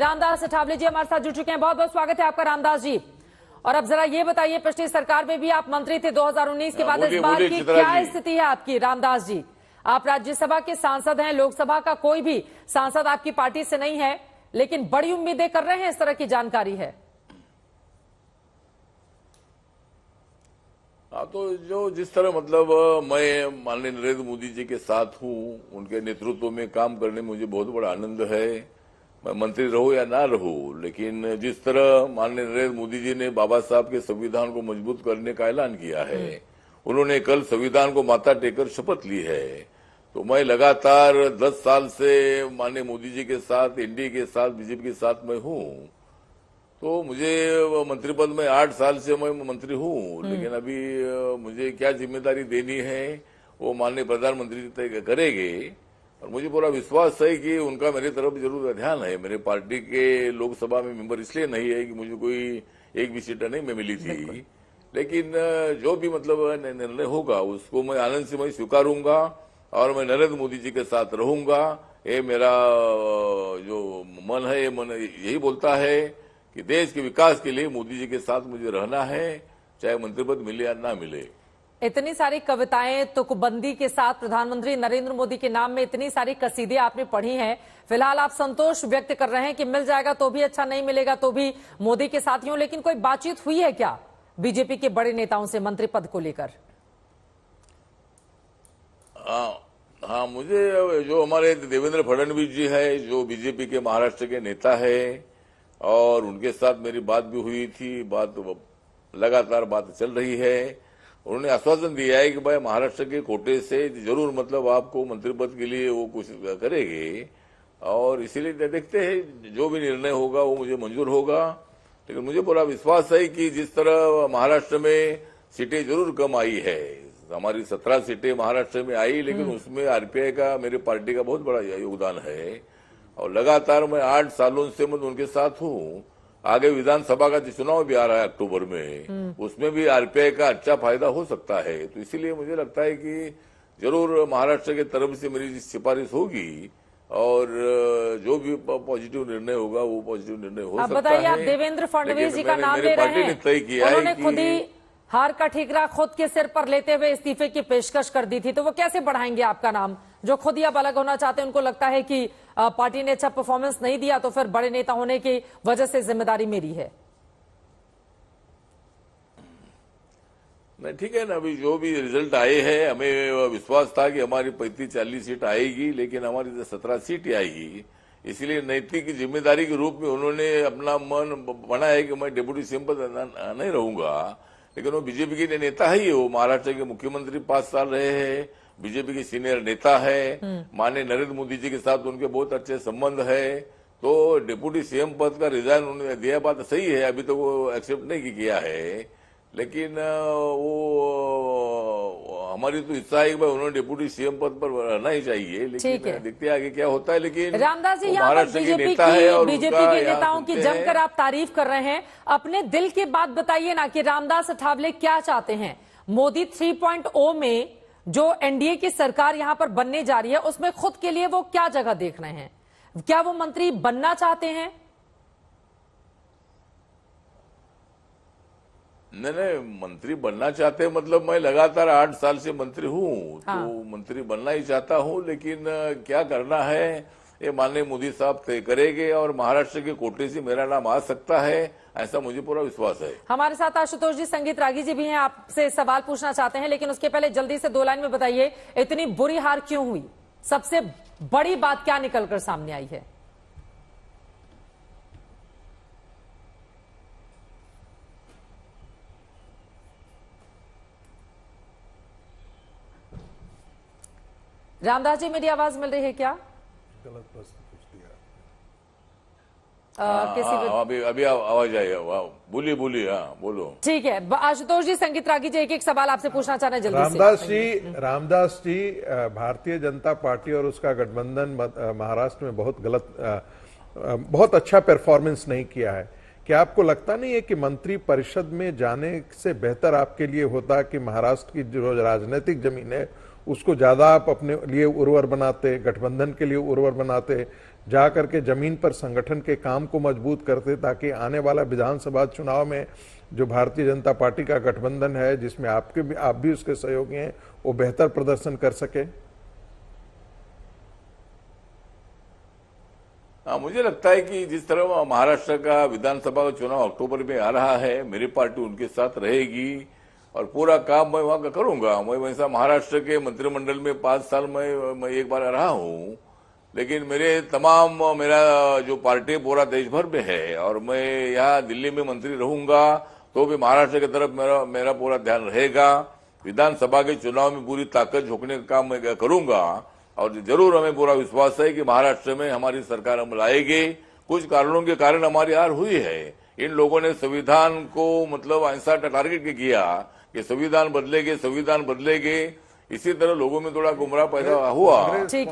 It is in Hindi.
रामदास अठावले जी हमारे साथ जुड़ चुके हैं। बहुत बहुत स्वागत है आपका रामदास जी। और अब जरा ये बताइए, पिछली सरकार में भी आप मंत्री थे 2019 के बाद, इस बार की क्या स्थिति है आपकी? रामदास जी, आप राज्यसभा के सांसद हैं, लोकसभा का कोई भी सांसद आपकी पार्टी से नहीं है, लेकिन बड़ी उम्मीदें कर रहे हैं, इस तरह की जानकारी है। हाँ, तो जो जिस तरह मतलब मैं माननीय नरेंद्र मोदी जी के साथ हूँ, उनके नेतृत्व में काम करने में मुझे बहुत बड़ा आनंद है। मैं मंत्री रहूं या ना रहूं, लेकिन जिस तरह माननीय नरेंद्र मोदी जी ने बाबा साहब के संविधान को मजबूत करने का ऐलान किया है, उन्होंने कल संविधान को माथा टेकर शपथ ली है, तो मैं लगातार 10 साल से माननीय मोदी जी के साथ, एनडीए के साथ, बीजेपी के साथ मैं हूँ। तो मुझे मंत्री पद में 8 साल से मैं मंत्री हूँ, लेकिन अभी मुझे क्या जिम्मेदारी देनी है वो माननीय प्रधानमंत्री तय करेंगे। और मुझे पूरा विश्वास है कि उनका मेरे तरफ जरूर ध्यान है। मेरे पार्टी के लोकसभा में मेंबर इसलिए नहीं है कि मुझे कोई एक भी सीट नहीं में मिली थी, लेकिन जो भी मतलब निर्णय होगा उसको मैं आनंद से मैं स्वीकारूंगा और मैं नरेंद्र मोदी जी के साथ रहूंगा। ये मेरा जो मन है, ये मन यही बोलता है कि देश के विकास के लिए मोदी जी के साथ मुझे रहना है, चाहे मंत्री पद मिले या ना मिले। इतनी सारी कविताएं तुकबंदी के साथ प्रधानमंत्री नरेंद्र मोदी के नाम में इतनी सारी कसीदे आपने पढ़ी हैं, फिलहाल आप संतोष व्यक्त कर रहे हैं कि मिल जाएगा तो भी अच्छा, नहीं मिलेगा तो भी मोदी के साथ ही हूं, लेकिन कोई बातचीत हुई है क्या बीजेपी के बड़े नेताओं से मंत्री पद को लेकर? हाँ, मुझे जो हमारे देवेंद्र फडणवीस जी है, जो बीजेपी के महाराष्ट्र के नेता है, और उनके साथ मेरी बात भी हुई थी, लगातार बात चल रही है। उन्होंने आश्वासन दिया है कि भाई महाराष्ट्र के कोटे से जरूर मतलब आपको मंत्री पद के लिए वो कुछ करेंगे, और इसीलिए देखते हैं जो भी निर्णय होगा वो मुझे मंजूर होगा। लेकिन मुझे पूरा विश्वास है कि जिस तरह महाराष्ट्र में सीटें जरूर कम आई है, हमारी 17 सीटें महाराष्ट्र में आई, लेकिन उसमें आरपीआई का, मेरी पार्टी का बहुत बड़ा योगदान है। और लगातार मैं 8 सालों से मतलब उनके साथ हूँ। आगे विधानसभा का चुनाव भी आ रहा है अक्टूबर में, उसमें भी आरपीआई का अच्छा फायदा हो सकता है। तो इसीलिए मुझे लगता है कि जरूर महाराष्ट्र की तरफ से मेरी सिफारिश होगी, और जो भी पॉजिटिव निर्णय होगा वो पॉजिटिव निर्णय हो सकता है। बताइए, आप देवेंद्र फडणवीस जी का नाम ले रहे हैं, तय किया है उन्होंने खुद ही हार का ठीकरा खुद के सिर पर लेते हुए इस्तीफे की पेशकश कर दी थी, तो वो कैसे बढ़ाएंगे आपका नाम? जो खुद ही अब अलग होना चाहते हैं, उनको लगता है कि पार्टी ने अच्छा परफॉर्मेंस नहीं दिया तो फिर बड़े नेता होने की वजह से जिम्मेदारी मेरी है। नहीं, ठीक है ना, अभी जो भी रिजल्ट आए हैं, हमें विश्वास था कि हमारी 35-40 सीट आएगी, लेकिन हमारी 17 सीट आएगी। इसलिए नैतिक जिम्मेदारी के रूप में उन्होंने अपना मन बना है कि मैं डिप्टी सीएम पर नहीं रहूंगा, लेकिन वो बीजेपी के नेता ही है। वो महाराष्ट्र के मुख्यमंत्री 5 साल रहे हैं, बीजेपी के सीनियर नेता है, माननीय नरेंद्र मोदी जी के साथ उनके बहुत अच्छे संबंध है। तो डिप्टी सीएम पद का रिजाइन उन्होंने दिया, बात सही है, अभी तो वो एक्सेप्ट नहीं किया है, लेकिन वो हमारी तो इच्छा है कि भाई उन्होंने डिप्टी सीएम पद पर रहना ही चाहिए, लेकिन देखते हैं आगे क्या होता है। लेकिन रामदास जी, यहाँ पर बीजेपी के नेताओं की जमकर आप तारीफ कर रहे हैं, अपने दिल की बात बताइए ना कि रामदास अठावले क्या चाहते हैं? मोदी 3.0 में जो एनडीए की सरकार यहां पर बनने जा रही है, उसमें खुद के लिए वो क्या जगह देख रहे हैं? क्या वो मंत्री बनना चाहते हैं? नहीं, मंत्री बनना चाहते हैं मतलब मैं लगातार 8 साल से मंत्री हूँ, तो मंत्री बनना ही चाहता हूँ, लेकिन क्या करना है ये माननीय मोदी साहब तय करेंगे, और महाराष्ट्र के कोटे से मेरा नाम आ सकता है, ऐसा मुझे पूरा विश्वास है। हमारे साथ आशुतोष जी, संगीत रागी जी भी हैं, आपसे सवाल पूछना चाहते हैं, लेकिन उसके पहले जल्दी से 2 लाइन में बताइए, इतनी बुरी हार क्यों हुई? सबसे बड़ी बात क्या निकलकर सामने आई है? रामदास जी, मेरी आवाज मिल रही है क्या? गलत प्रश्न पूछ दिया। अभी आवाज आएगा, बोलिए, हाँ बोलो। ठीक है, आशुतोष जी, संगीत रागी जी एक सवाल आपसे पूछना चाह रहे हैं जल्दी से। रामदास जी, भारतीय जनता पार्टी और उसका गठबंधन महाराष्ट्र में बहुत अच्छा परफॉर्मेंस नहीं किया है। क्या आपको लगता नहीं है कि मंत्री परिषद में जाने से बेहतर आपके लिए होता कि महाराष्ट्र की जो राजनीतिक जमीन है उसको ज्यादा आप अपने लिए उर्वर बनाते, गठबंधन के लिए उर्वर बनाते, जा करके जमीन पर संगठन के काम को मजबूत करते, ताकि आने वाला विधानसभा चुनाव में जो भारतीय जनता पार्टी का गठबंधन है, जिसमें आप भी उसके सहयोगी हैं, वो बेहतर प्रदर्शन कर सके? मुझे लगता है कि जिस तरह महाराष्ट्र का विधानसभा का चुनाव अक्टूबर में आ रहा है, मेरी पार्टी उनके साथ रहेगी और पूरा काम मैं वहां का करूंगा। मैं वैसा महाराष्ट्र के मंत्रिमंडल में 5 साल मैं एक बार रहा हूं, लेकिन मेरा जो पार्टी पूरा देश भर में है और मैं यहाँ दिल्ली में मंत्री रहूंगा तो भी महाराष्ट्र की तरफ मेरा पूरा ध्यान रहेगा। विधानसभा के चुनाव में पूरी ताकत झोंकने का काम मैं करूंगा और जरूर हमें पूरा विश्वास है कि महाराष्ट्र में हमारी सरकार हम लाएंगे। कुछ कारणों के कारण हमारी हार हुई है। इन लोगों ने संविधान को मतलब ऐसा टारगेट किया कि संविधान बदलेंगे, इसी तरह लोगों में थोड़ा गुमराह पैदा हुआ। ठीक है।